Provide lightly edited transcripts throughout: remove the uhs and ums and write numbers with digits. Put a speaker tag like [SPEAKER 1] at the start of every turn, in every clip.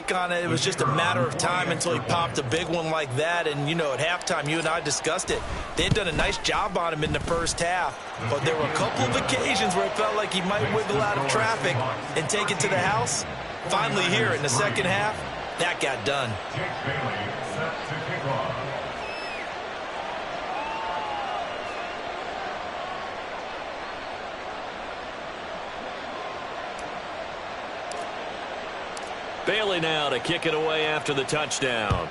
[SPEAKER 1] back on it, it was just a matter of time until he popped a big one like that. And, you know, at halftime, you and I discussed it. They had done a nice job on him in the first half. But there were a couple of occasions where it felt like he might wiggle out of traffic and take it to the house. Finally here in the second half, that got done.
[SPEAKER 2] Bailey now to kick it away after the touchdown.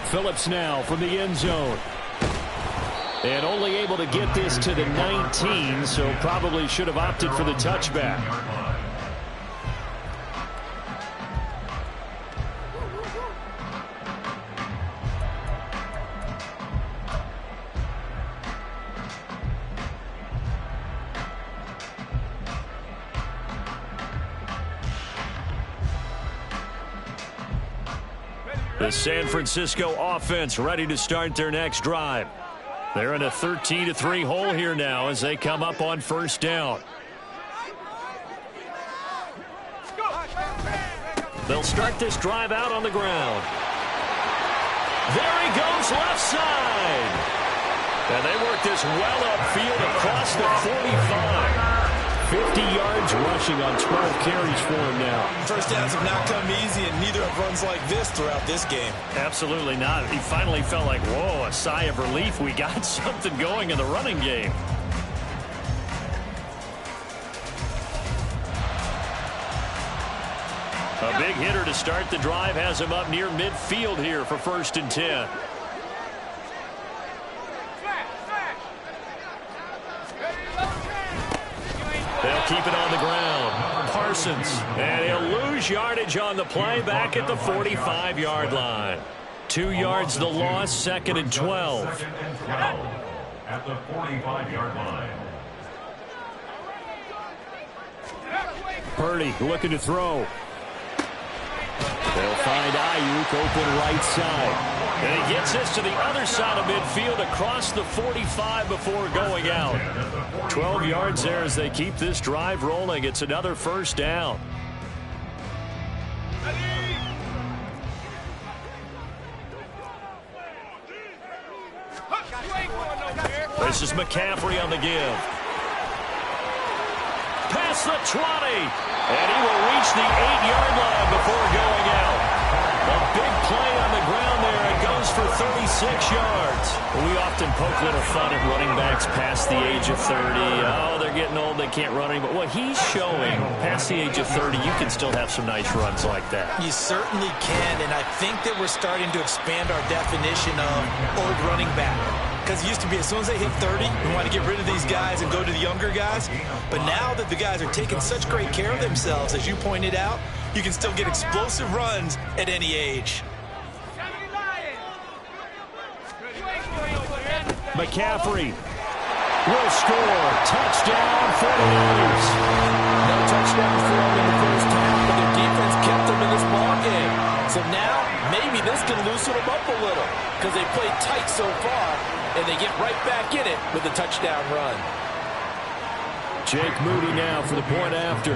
[SPEAKER 3] Phillips now from the end zone. And only able to get this to the 19, so probably should have opted for the touchback. The San Francisco offense ready to start their next drive. They're in a 13-3 hole here now as they come up on first down. They'll start this drive out on the ground. There he goes left side. And they work this well upfield across the 45. 50 yards rushing on 12 carries for him now.
[SPEAKER 1] First downs have not come easy, and neither have runs like this throughout this game.
[SPEAKER 3] Absolutely not. He finally felt like, whoa, a sigh of relief. We got something going in the running game. A big hitter to start the drive has him up near midfield here for 1st and 10. They'll keep it on the ground. Parsons. And he'll lose yardage on the play back at the 45-yard line. 2 yards the loss, 2nd and 12.
[SPEAKER 4] At the 45-yard line.
[SPEAKER 3] Purdy looking to throw. They'll find Ayuk open right side. And he gets this to the other side of midfield across the 45 before going out. 12 yards there as they keep this drive rolling. It's another first down. This is McCaffrey on the give. Past the 20. And he will reach the 8-yard line before going out. A big play on the ground there. It goes for 36 yards. We often poke a little fun at running backs past the age of 30. Oh, they're getting old. They can't run anymore. Well, he's showing past the age of 30, you can still have some nice runs like that.
[SPEAKER 1] You certainly can, and I think that we're starting to expand our definition of old running back. Because it used to be as soon as they hit 30, we want to get rid of these guys and go to the younger guys. But now that the guys are taking such great care of themselves, as you pointed out, you can still get explosive runs at any age.
[SPEAKER 3] McCaffrey will score. Touchdown, 49ers.
[SPEAKER 1] No touchdown for them in the first half, but their defense kept them in this ball game. So now, maybe this can loosen them up a little because they played tight so far, and they get right back in it with a touchdown run.
[SPEAKER 3] Jake Moody now for the point after.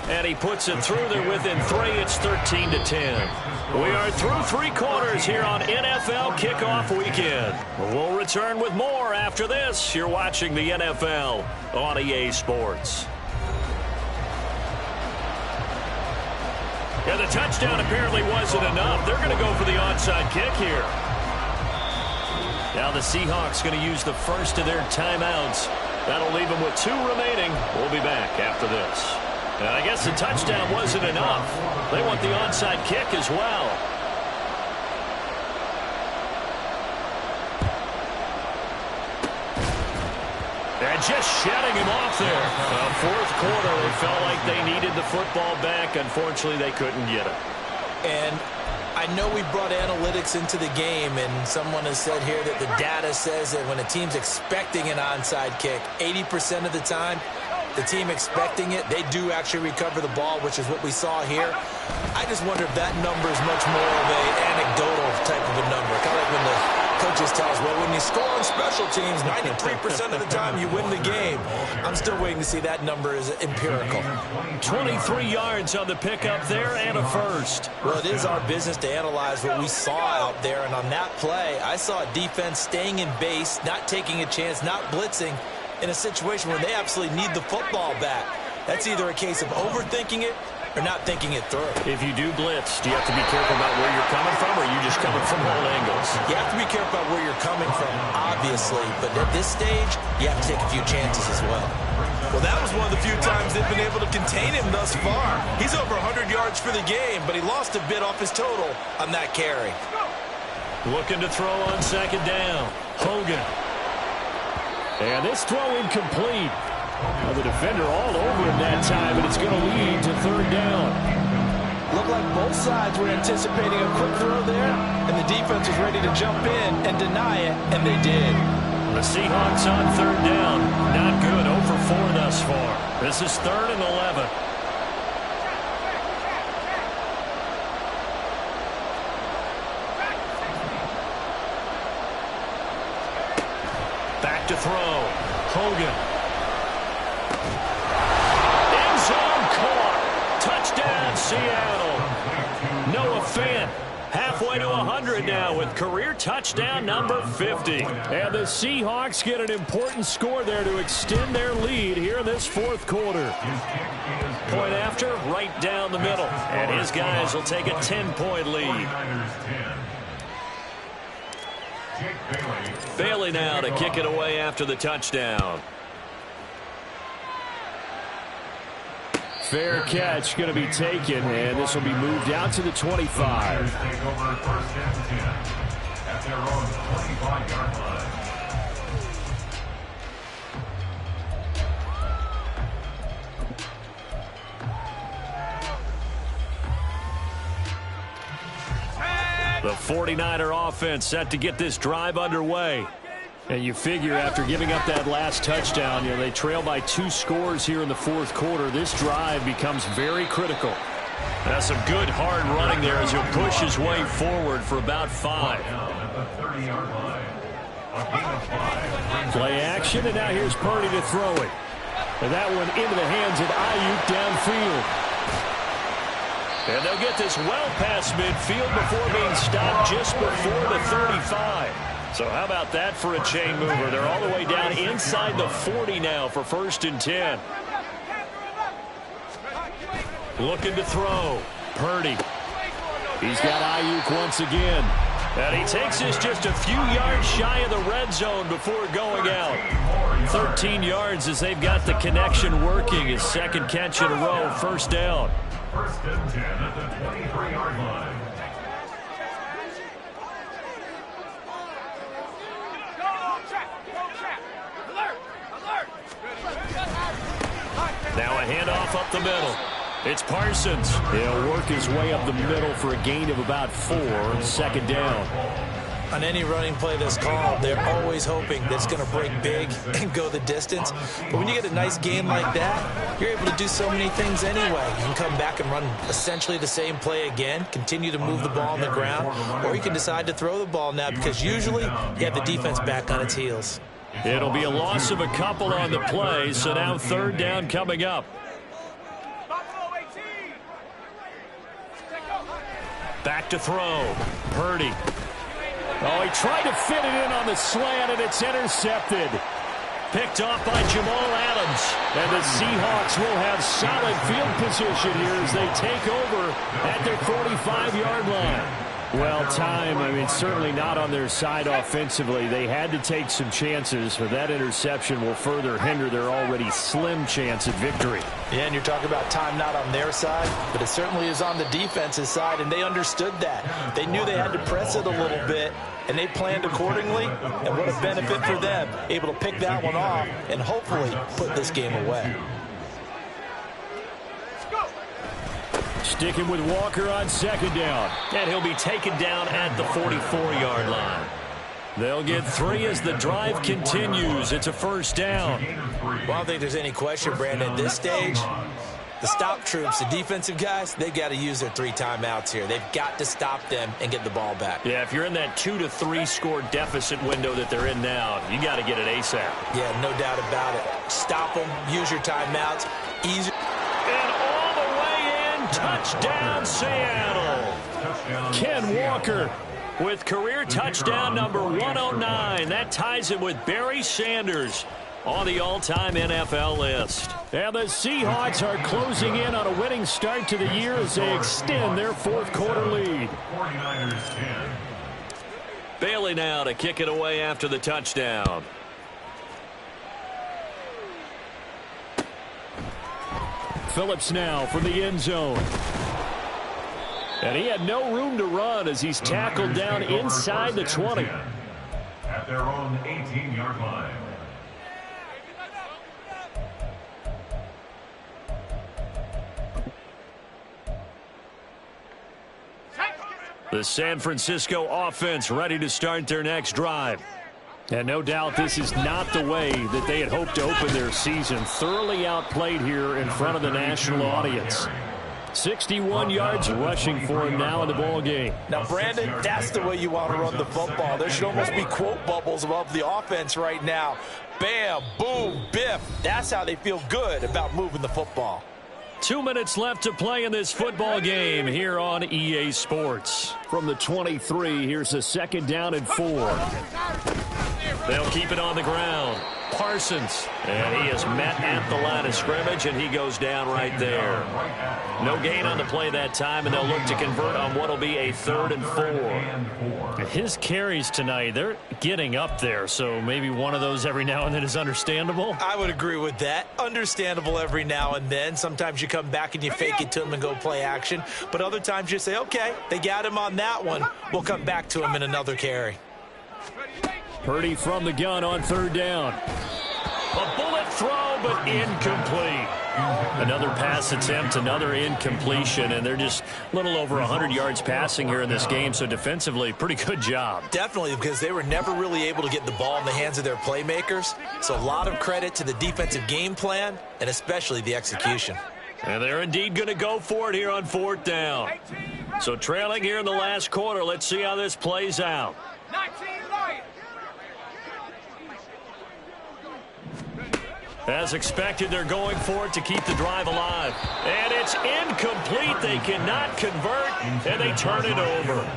[SPEAKER 3] And he puts it through there within 3. It's 13-10. We are through 3 quarters here on NFL Kickoff Weekend. We'll return with more after this. You're watching the NFL on EA Sports. Yeah, the touchdown apparently wasn't enough. They're going to go for the onside kick here. Now the Seahawks going to use the first of their timeouts. That'll leave them with 2 remaining. We'll be back after this. And I guess the touchdown wasn't enough. They want the onside kick as well. And just shutting him off there. Fourth quarter, they felt like they needed the football back. Unfortunately, they couldn't get it.
[SPEAKER 1] And I know we brought analytics into the game, and someone has said here that the data says that when a team's expecting an onside kick, 80% of the time, the team expecting it, they do actually recover the ball, which is what we saw here. I just wonder if that number is much more of an anecdotal type of a number. Kind of like when the Coaches tell us, well, when you score on special teams, 93% of the time you win the game. I'm still waiting to see that number is empirical.
[SPEAKER 3] 23 yards on the pickup there and a first.
[SPEAKER 1] Well, it is our business to analyze what we saw out there, and on that play, I saw a defense staying in base, not taking a chance, not blitzing, in a situation where they absolutely need the football back. That's either a case of overthinking it or not thinking it through.
[SPEAKER 3] If you do blitz, do you have to be careful about where you're coming from, or are you just coming from all angles?
[SPEAKER 1] You have to be careful about where you're coming from, obviously, but at this stage, you have to take a few chances as well. Well, that was one of the few times they've been able to contain him thus far. He's over 100 yards for the game, but he lost a bit off his total on that carry.
[SPEAKER 3] Looking to throw on second down. Hogan. And this throw incomplete. Now the defender all over him that time, and it's going to lead to third down.
[SPEAKER 1] Looked like both sides were anticipating a quick throw there, and the defense was ready to jump in and deny it, and they did.
[SPEAKER 3] The Seahawks on third down. Not good. 0 for 4 thus far. This is 3rd and 11. Back to throw. Hogan. Touchdown, Seattle. Noah Fant halfway to 100 now with career touchdown number 50. And the Seahawks get an important score there to extend their lead here in this fourth quarter. Point after, right down the middle. And his guys will take a 10-point lead. Bailey now to kick it away after the touchdown. Fair catch going to be taken, and this will be moved out to the 25. The 49er offense set to get this drive underway. And you figure after giving up that last touchdown, they trail by 2 scores here in the fourth quarter. This drive becomes very critical. That's some good hard running there as he'll push his way forward for about 5. Play action, and now here's Purdy to throw it. And that one into the hands of Ayuk downfield. And they'll get this well past midfield before being stopped just before the 35. So how about that for a chain mover? They're all the way down inside the 40 now for 1st and 10. Looking to throw. Purdy. He's got Ayuk once again. And he takes this just a few yards shy of the red zone before going out. 13 yards as they've got the connection working. His second catch in a row, 1st down.
[SPEAKER 4] 1st and 10 at the 23-yard line.
[SPEAKER 3] Now a handoff up the middle. It's Parsons. He'll work his way up the middle for a gain of about 4. 2nd down.
[SPEAKER 1] On any running play that's called, they're always hoping that it's going to break big and go the distance. But when you get a nice game like that, you're able to do so many things anyway. You can come back and run essentially the same play again, continue to move the ball on the ground, or you can decide to throw the ball now because usually you have the defense back on its heels.
[SPEAKER 3] It'll be a loss of a couple on the play, so now 3rd down coming up. Back to throw. Purdy. Oh, he tried to fit it in on the slant, and it's intercepted. Picked off by Jamal Adams. And the Seahawks will have solid field position here as they take over at their 45-yard line. Well, time, certainly not on their side offensively. They had to take some chances, but that interception will further hinder their already slim chance at victory.
[SPEAKER 1] Yeah, and you're talking about time not on their side, but it certainly is on the defense's side, and they understood that. They knew they had to press it a little bit, and they planned accordingly, and what a benefit for them, able to pick that one off and hopefully put this game away.
[SPEAKER 3] Sticking with Walker on 2nd down. And he'll be taken down at the 44-yard line. They'll get 3 as the drive continues. It's a 1st down.
[SPEAKER 1] Well, I don't think there's any question, Brandon, at this stage, The stop troops, the defensive guys, they got to use their 3 timeouts here. They've got to stop them and get the ball back.
[SPEAKER 3] Yeah, if you're in that 2 to 3 score deficit window that they're in now, you got to get it ASAP.
[SPEAKER 1] Yeah, no doubt about it. Stop them, use your timeouts. Easy.
[SPEAKER 3] And all the way in, touchdown Seattle. Ken Walker with career touchdown number 109. That ties him with Barry Sanders on the all-time NFL list. And the Seahawks are closing in on a winning start to the year as they extend their fourth-quarter lead.
[SPEAKER 4] 49ers 10.
[SPEAKER 2] Bailey now to kick it away after the touchdown.
[SPEAKER 3] Phillips now from the end zone. And he had no room to run as he's tackled down inside the 20.
[SPEAKER 4] At their own 18-yard line.
[SPEAKER 3] The San Francisco offense ready to start their next drive. And no doubt this is not the way that they had hoped to open their season. Thoroughly outplayed here in front of the national audience. 61 yards rushing for him now in the ball game.
[SPEAKER 1] Now, Brandon, that's the way you want to run the football. There should almost be quote bubbles above the offense right now. Bam, boom, biff. That's how they feel good about moving the football.
[SPEAKER 3] 2 minutes left to play in this football game here on EA Sports. From the 23, here's a 2nd down and 4. They'll keep it on the ground. Parsons, and he is met at the line of scrimmage, and he goes down right there. No gain on the play that time, and they'll look to convert on what will be a 3rd and 4. His carries tonight, they're getting up there, so maybe one of those every now and then is understandable.
[SPEAKER 1] I would agree with that. Understandable every now and then. Sometimes you come back and you fake it to him and go play action, but other times you say, okay, they got him on that one. We'll come back to him in another carry.
[SPEAKER 3] Purdy from the gun on 3rd down. A bullet throw, but incomplete. Another pass attempt, another incompletion, and they're just a little over 100 yards passing here in this game, so defensively, pretty good job.
[SPEAKER 1] Definitely, because they were never really able to get the ball in the hands of their playmakers, so a lot of credit to the defensive game plan, and especially the execution.
[SPEAKER 3] And they're indeed going to go for it here on 4th down. So trailing here in the last quarter, let's see how this plays out. As expected, they're going for it to keep the drive alive. And it's incomplete. They cannot convert, and they turn it over.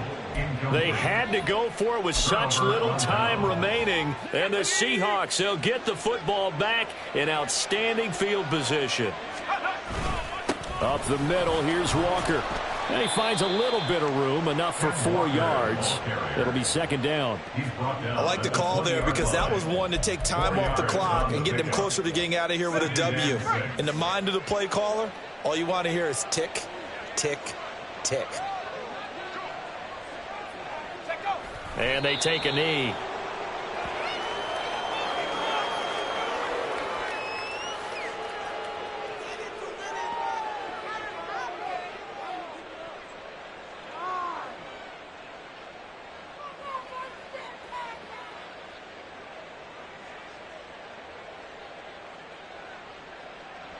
[SPEAKER 3] They had to go for it with such little time remaining. And the Seahawks, they'll get the football back in outstanding field position. Up the middle, here's Walker. And he finds a little bit of room, enough for 4 yards. It'll be 2nd down.
[SPEAKER 1] I like the call there because that was one to take time off the clock and get them closer to getting out of here with a W. In the mind of the play caller, all you want to hear is tick, tick, tick.
[SPEAKER 3] And they take a knee.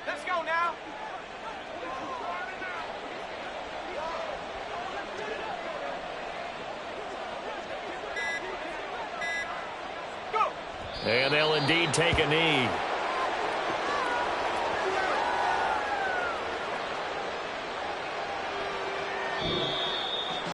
[SPEAKER 5] Let's go now.
[SPEAKER 3] And they'll indeed take a knee.